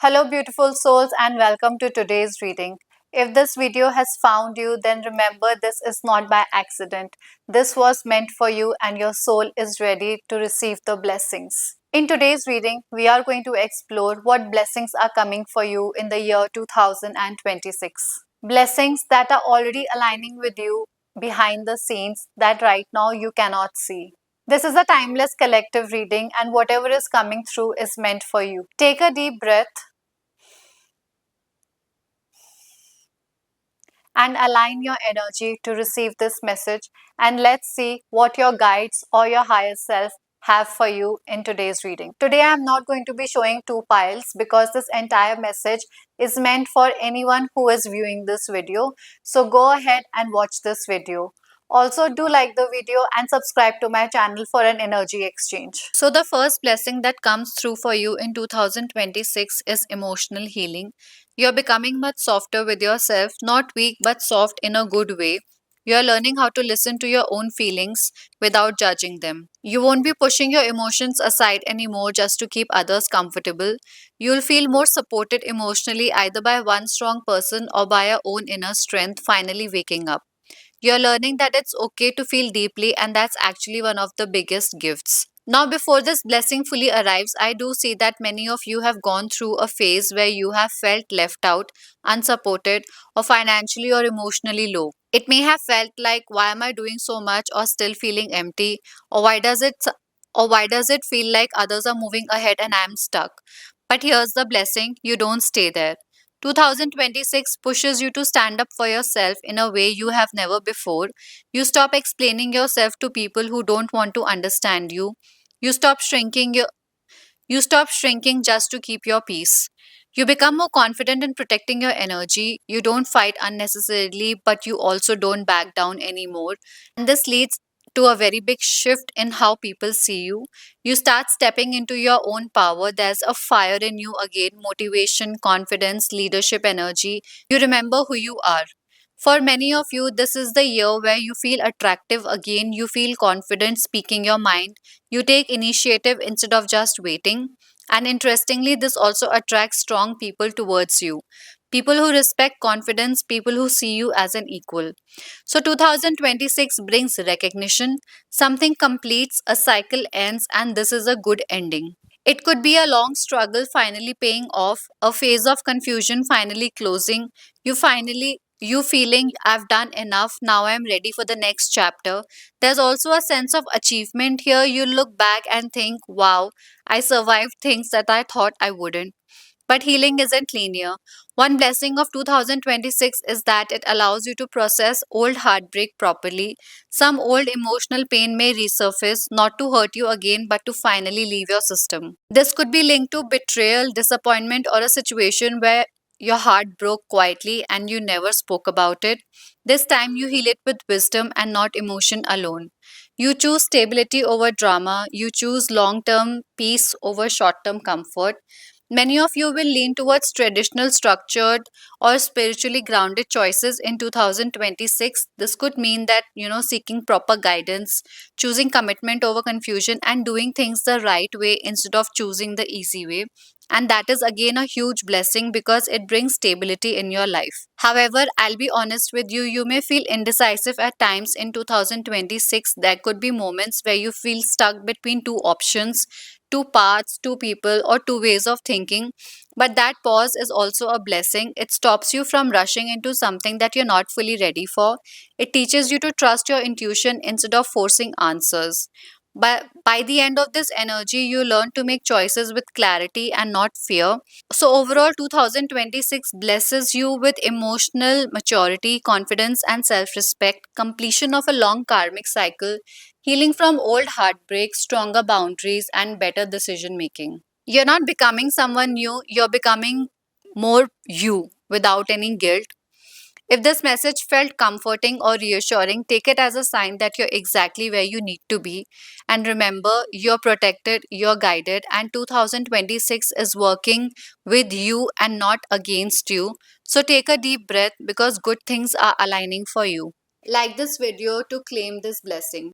Hello, beautiful souls, and welcome to today's reading. If this video has found you, then remember this is not by accident. This was meant for you, and your soul is ready to receive the blessings. In today's reading, we are going to explore what blessings are coming for you in the year 2026. Blessings that are already aligning with you behind the scenes that right now you cannot see. This is a timeless collective reading, and whatever is coming through is meant for you. Take a deep breath and align your energy to receive this message. And let's see what your guides or your higher self have for you in today's reading. Today, I'm not going to be showing two piles because this entire message is meant for anyone who is viewing this video. So go ahead and watch this video. Also, do like the video and subscribe to my channel for an energy exchange. So, the first blessing that comes through for you in 2026 is emotional healing. You're becoming much softer with yourself, not weak but soft in a good way. You're learning how to listen to your own feelings without judging them. You won't be pushing your emotions aside anymore just to keep others comfortable. You'll feel more supported emotionally either by one strong person or by your own inner strength finally waking up. You're learning that it's okay to feel deeply, and that's actually one of the biggest gifts. Now, before this blessing fully arrives, I do see that many of you have gone through a phase where you have felt left out, unsupported, or financially or emotionally low. It may have felt like, why am I doing so much, or still feeling empty, or why does it feel like others are moving ahead and I'm stuck? But here's the blessing, you don't stay there. 2026 pushes you to stand up for yourself in a way you have never before. You stop explaining yourself to people who don't want to understand you. You stop shrinking your you stop shrinking just to keep your peace. You become more confident in protecting your energy. You don't fight unnecessarily, but you also don't back down anymore. And this leads to a very big shift in how people see you. You start stepping into your own power. There's a fire in you again, motivation, confidence, leadership energy. You remember who you are. For many of you, this is the year where you feel attractive again. You feel confident speaking your mind. You take initiative instead of just waiting. And interestingly, this also attracts strong people towards you. People who respect confidence, people who see you as an equal. So 2026 brings recognition. Something completes, a cycle ends, and this is a good ending. It could be a long struggle finally paying off, a phase of confusion finally closing, you feeling I've done enough, now I'm ready for the next chapter. There's also a sense of achievement here. You look back and think, wow, I survived things that I thought I wouldn't. But healing isn't linear. One blessing of 2026 is that it allows you to process old heartbreak properly. Some old emotional pain may resurface, not to hurt you again, but to finally leave your system. This could be linked to betrayal, disappointment, or a situation where your heart broke quietly and you never spoke about it. This time you heal it with wisdom and not emotion alone. You choose stability over drama, you choose long term peace over short term comfort. Many of you will lean towards traditional, structured, or spiritually grounded choices in 2026. This could mean that, seeking proper guidance, choosing commitment over confusion, and doing things the right way instead of choosing the easy way. And that is again a huge blessing because it brings stability in your life. However, I'll be honest with you, you may feel indecisive at times in 2026. There could be moments where you feel stuck between two options, two paths, two people, or two ways of thinking. But that pause is also a blessing. It stops you from rushing into something that you're not fully ready for. It teaches you to trust your intuition instead of forcing answers. But by the end of this energy, you learn to make choices with clarity and not fear. So, overall, 2026 blesses you with emotional maturity, confidence, and self respect, completion of a long karmic cycle, healing from old heartbreaks, stronger boundaries, and better decision making. You're not becoming someone new, you're becoming more you without any guilt. If this message felt comforting or reassuring, take it as a sign that you're exactly where you need to be. And remember, you're protected, you're guided, and 2026 is working with you and not against you. So take a deep breath because good things are aligning for you. Like this video to claim this blessing.